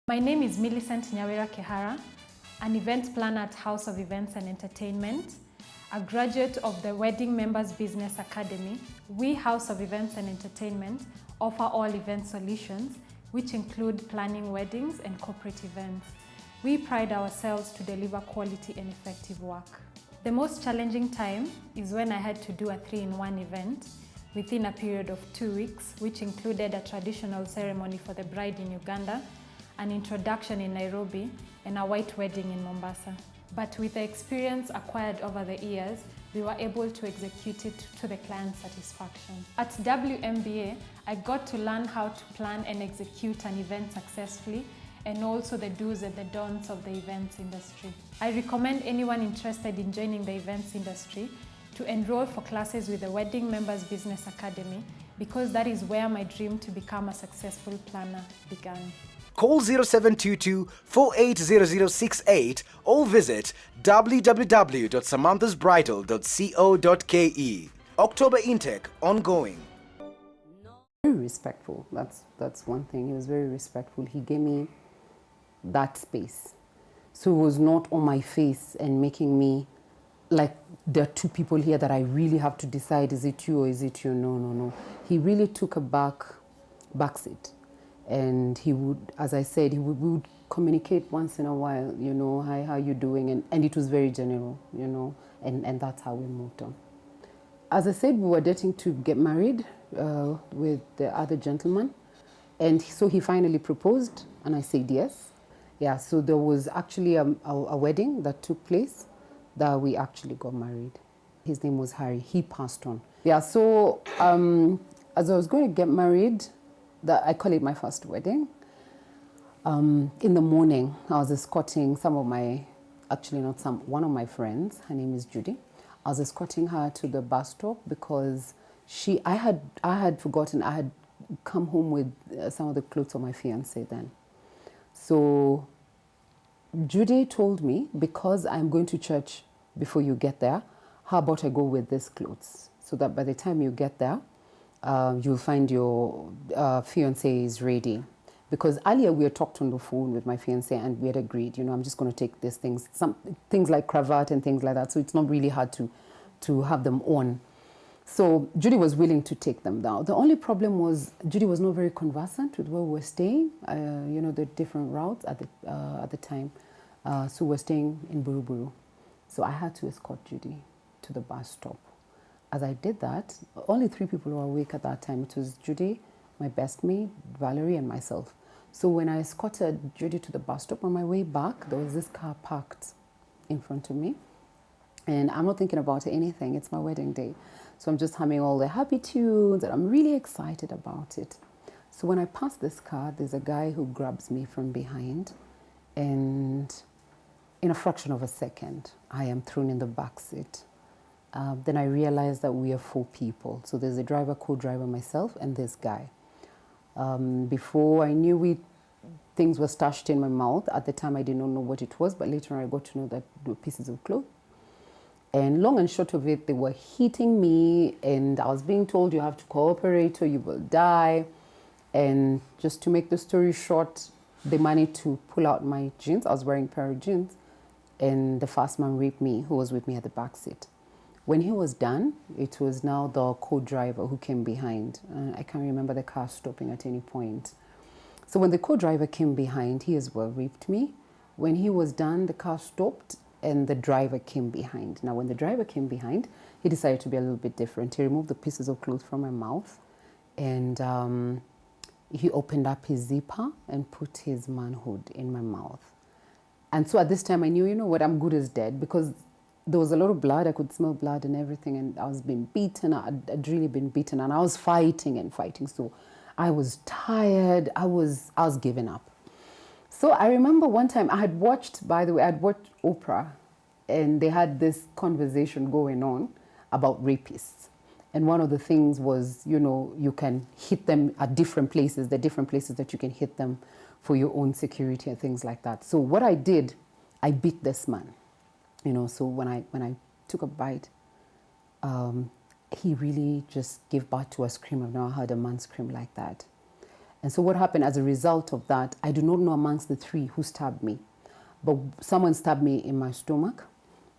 My name is Millicent Nyawira Kehara, an event planner at House of Events and Entertainment, a graduate of the Wedding Members Business Academy. We, House of Events and Entertainment, offer all event solutions, which include planning weddings and corporate events. We pride ourselves to deliver quality and effective work. The most challenging time is when I had to do a 3-in-1 event within a period of 2 weeks, which included a traditional ceremony for the bride in Uganda, an introduction in Nairobi, and a white wedding in Mombasa. But with the experience acquired over the years, we were able to execute it to the client's satisfaction. At WMBA, I got to learn how to plan and execute an event successfully, and also the do's and the don'ts of the events industry. I recommend anyone interested in joining the events industry to enroll for classes with the Wedding Members Business Academy, because that is where my dream to become a successful planner began. Call 0722 480068 or visit www.samanthasbridal.co.ke. October intake ongoing. Very respectful. That's one thing. He was very respectful. He gave me that space. So it was not on my face and making me like there are two people here that I really have to decide, is it you or is it you? No. He really took a backseat. And he would, as I said, we would communicate once in a while, you know, hi, how you doing? And it was very general, you know, and that's how we moved on. As I said, we were dating to get married with the other gentleman. And so he finally proposed, and I said yes. Yeah, so there was actually a wedding that took place that we actually got married. His name was Harry. He passed on. Yeah, so as I was going to get married, I call it my first wedding. In the morning, I was escorting one of my friends. Her name is Judy. I was escorting her to the bus stop because I had forgotten. I had come home with some of the clothes of my fiancé then. So Judy told me, because I'm going to church before you get there, how about I go with these clothes so that by the time you get there, you'll find your fiancé is ready. Because earlier we had talked on the phone with my fiancé and we had agreed, you know, I'm just going to take these things, some things like cravat and things like that. So it's not really hard to have them on. So Judy was willing to take them down. The only problem was Judy was not very conversant with where we were staying, you know, the different routes at the time. So we're staying in Buruburu. So I had to escort Judy to the bus stop. As I did that, only 3 people were awake at that time. It was Judy, my best mate, Valerie, and myself. So when I escorted Judy to the bus stop, on my way back, there was this car parked in front of me. And I'm not thinking about anything. It's my wedding day. So I'm just humming all the happy tunes, and I'm really excited about it. So when I pass this car, there's a guy who grabs me from behind. And in a fraction of a second, I am thrown in the back seat. Then I realized that we are 4 people. So there's a driver, co-driver, myself, and this guy. Before I knew things were stashed in my mouth. At the time, I did not know what it was, but later on I got to know that they were pieces of cloth. And long and short of it, they were hitting me, and I was being told, you have to cooperate or you will die. And just to make the story short, they managed to pull out my jeans. I was wearing a pair of jeans, and the first man raped me, who was with me at the back seat. When he was done, it was now the co-driver who came behind. I can't remember the car stopping at any point. So when the co-driver came behind, he as well raped me. When he was done, the car stopped and the driver came behind. Now, when the driver came behind, he decided to be a little bit different. He removed the pieces of cloth from my mouth, and he opened up his zipper and put his manhood in my mouth. And so at this time, I knew, you know what, I'm good as dead, because there was a lot of blood. I could smell blood and everything, and I was being beaten. I'd really been beaten, and I was fighting and fighting. So I was tired. I was giving up. So I remember one time I had watched, by the way, I'd watched Oprah, and they had this conversation going on about rapists. And one of the things was, you know, you can hit them at different places. There are different places that you can hit them for your own security and things like that. So what I did, I beat this man. You know, so when I took a bite, he really just gave birth to a scream. I've never heard a man scream like that. And so what happened as a result of that, I do not know amongst the three who stabbed me, but someone stabbed me in my stomach,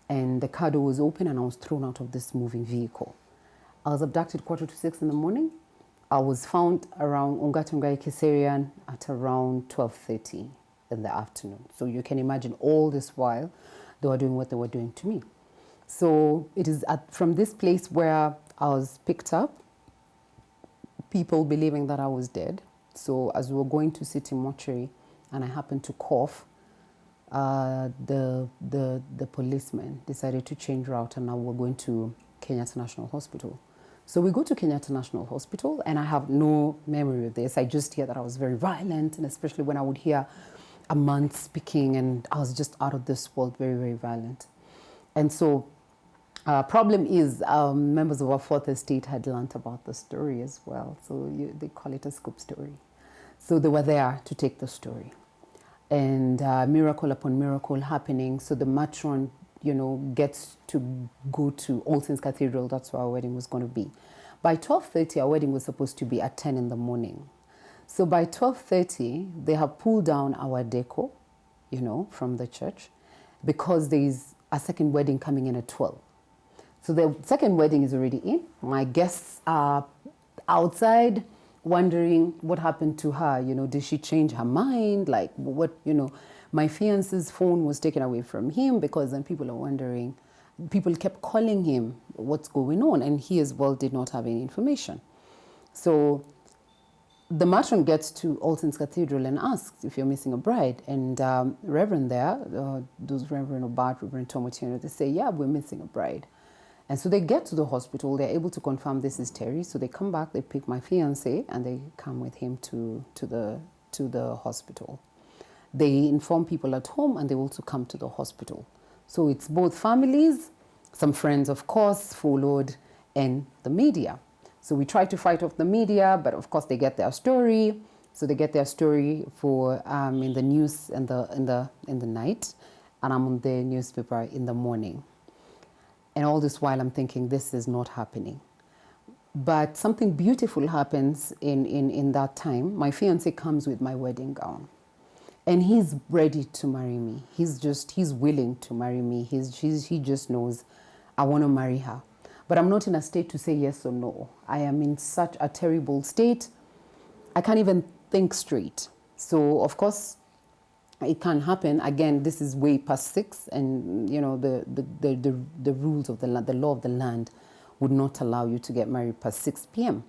and the car door was open and I was thrown out of this moving vehicle. I was abducted 5:45 in the morning. I was found around Ungatungai Keserian at around 12:30 in the afternoon. So you can imagine all this while they were doing what they were doing to me. So it is from this place where I was picked up, people believing that I was dead. So as we were going to City Mortuary and I happened to cough, the policeman decided to change route, and now we're going to Kenyatta National Hospital. So we go to Kenyatta National Hospital, and I have no memory of this. I just hear that I was very violent, and especially when I would hear a man speaking, and I was just out of this world, very, very violent. And so problem is members of our fourth estate had learnt about the story as well. So they call it a scoop story. So they were there to take the story. And miracle upon miracle happening. So the matron, gets to go to All Saints Cathedral. That's where our wedding was going to be. By 12:30, our wedding was supposed to be at 10 in the morning. So by 12:30, they have pulled down our deco, from the church, because there's a second wedding coming in at 12. So the second wedding is already in. My guests are outside wondering what happened to her. Did she change her mind? Like what, my fiance's phone was taken away from him, because then people are wondering, people kept calling him, what's going on? And he as well did not have any information. So the matron gets to All Saints Cathedral and asks if you're missing a bride. And Reverend there, those Reverend Obat, Reverend Tomotino, they say, yeah, we're missing a bride. And so they get to the hospital, they're able to confirm this is Terry. So they come back, they pick my fiance, and they come with him to the hospital. They inform people at home, and they also come to the hospital. So it's both families, some friends, of course, followed, and the media. So we try to fight off the media, but of course they get their story. So they get their story for in the news in the night, and I'm on the newspaper in the morning. And all this while I'm thinking, this is not happening. But something beautiful happens in that time. My fiance comes with my wedding gown. And he's ready to marry me. He's willing to marry me. He just knows I want to marry her. But I'm not in a state to say yes or no. I am in such a terrible state. I can't even think straight. So, of course, it can't happen. Again, this is way past 6, and the rules of the law of the land would not allow you to get married past 6 p.m.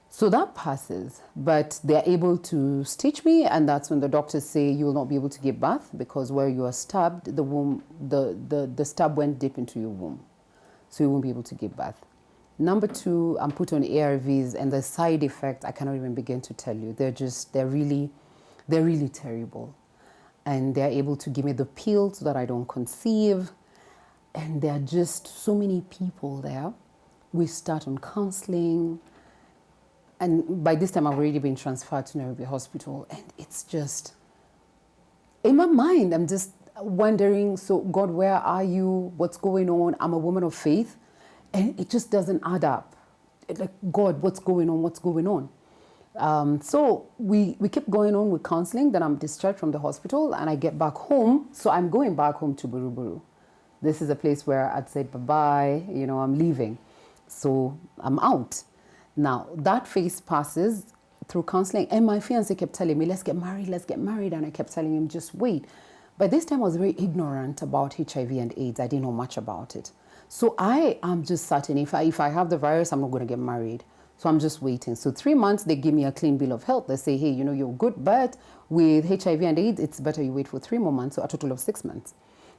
So that passes, but they're able to stitch me, and that's when the doctors say you will not be able to give birth, because where you are stabbed, the womb, the stab went deep into your womb, so you won't be able to give birth. Number 2, I'm put on ARVs, and the side effects I cannot even begin to tell you. They're really terrible. And they're able to give me the pill so that I don't conceive. And there are just so many people there. We start on counseling. And by this time, I've already been transferred to Nairobi Hospital. And it's just, in my mind, I'm just wondering, so God, where are you? What's going on? I'm a woman of faith. And it just doesn't add up. Like, God, what's going on? What's going on? So we keep going on with counseling. Then I'm discharged from the hospital and I get back home. So I'm going back home to Buruburu. This is a place where I'd said bye-bye, I'm leaving. So I'm out. Now that phase passes through counseling, and my fiance kept telling me, let's get married. And I kept telling him, just wait. By this time I was very ignorant about HIV and AIDS. I didn't know much about it. So I am just certain if I have the virus, I'm not going to get married. So I'm just waiting. So 3 months, they give me a clean bill of health. They say, hey, you're good, but with HIV and AIDS, it's better you wait for 3 more months, so a total of 6 months.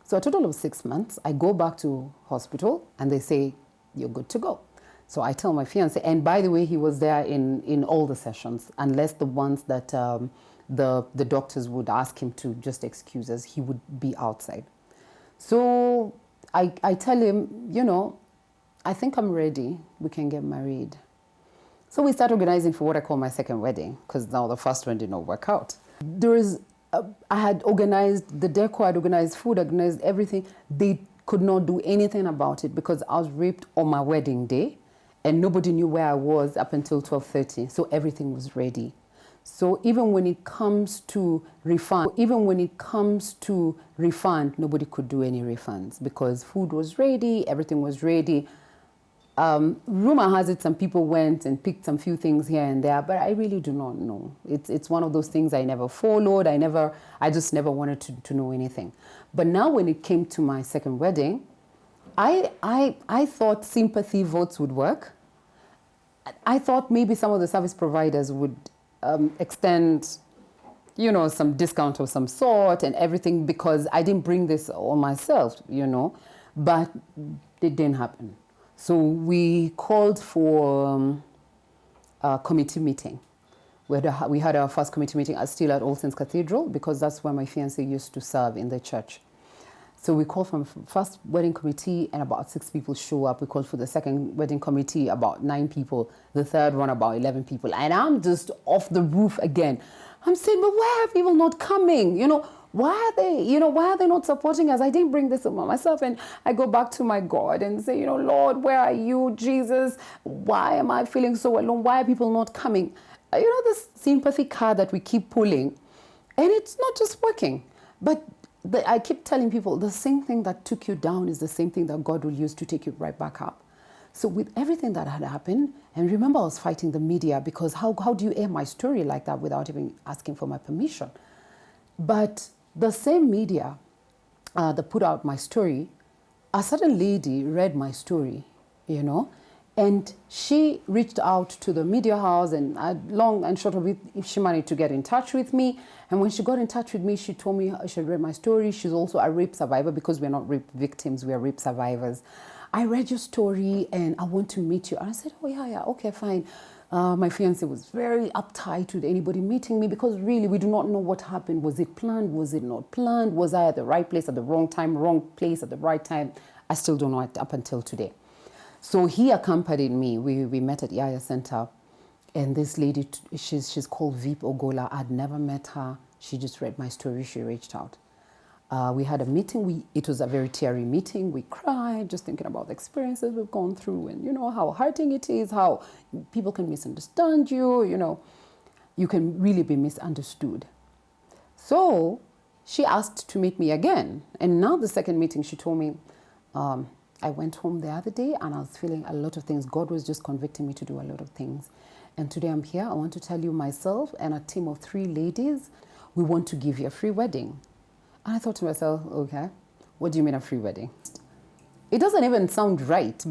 So a total of 6 months, I go back to hospital, and they say, you're good to go. So I tell my fiance, and by the way, he was there in all the sessions, unless the ones that the doctors would ask him to just excuse us, he would be outside. So I tell him, I think I'm ready. We can get married. So we start organizing for what I call my second wedding, because now the first one did not work out. I had organized the decor, I'd organized food, I organized everything. They could not do anything about it because I was raped on my wedding day, and nobody knew where I was up until 12:30. So everything was ready. So even when it comes to refund, nobody could do any refunds because food was ready, everything was ready. Rumor has it some people went and picked some few things here and there, but I really do not know. It's one of those things I never followed. I just never wanted to know anything. But now when it came to my second wedding, I thought sympathy votes would work. I thought maybe some of the service providers would extend, some discount of some sort and everything because I didn't bring this on myself, but it didn't happen. So we called for a committee meeting. We had our first committee meeting still at All Saints Cathedral because that's where my fiancé used to serve in the church. So we called for the first wedding committee and about 6 people show up. We called for the second wedding committee, about 9 people. The third one, about 11 people. And I'm just off the roof again. I'm saying, but why are people not coming? Why are they not supporting us? I didn't bring this upon myself. And I go back to my God and say, Lord, where are you, Jesus? Why am I feeling so alone? Why are people not coming? This sympathy card that we keep pulling, and it's not just working. But I keep telling people the same thing that took you down is the same thing that God will use to take you right back up. So with everything that had happened, and remember I was fighting the media because how do you air my story like that without even asking for my permission? But the same media that put out my story, a certain lady read my story, and she reached out to the media house and long and short of it, she managed to get in touch with me. And when she got in touch with me, she told me she read my story. She's also a rape survivor because we're not rape victims, we are rape survivors. I read your story and I want to meet you. And I said, oh yeah, okay, fine. My fiancé was very uptight with anybody meeting me because really we do not know what happened. Was it planned? Was it not planned? Was I at the right place at the wrong time, wrong place at the right time? I still don't know it up until today. So he accompanied me. We met at Yaya Center. And this lady, she's called Veep Ogola. I'd never met her. She just read my story. She reached out. We had a meeting. It was a very teary meeting. We cried, just thinking about the experiences we've gone through and, how hurting it is, how people can misunderstand you, you can really be misunderstood. So she asked to meet me again. And now the second meeting, she told me, I went home the other day and I was feeling a lot of things. God was just convicting me to do a lot of things. And today I'm here. I want to tell you myself and a team of 3 ladies, we want to give you a free wedding. And I thought to myself, okay, what do you mean a free wedding? It doesn't even sound right.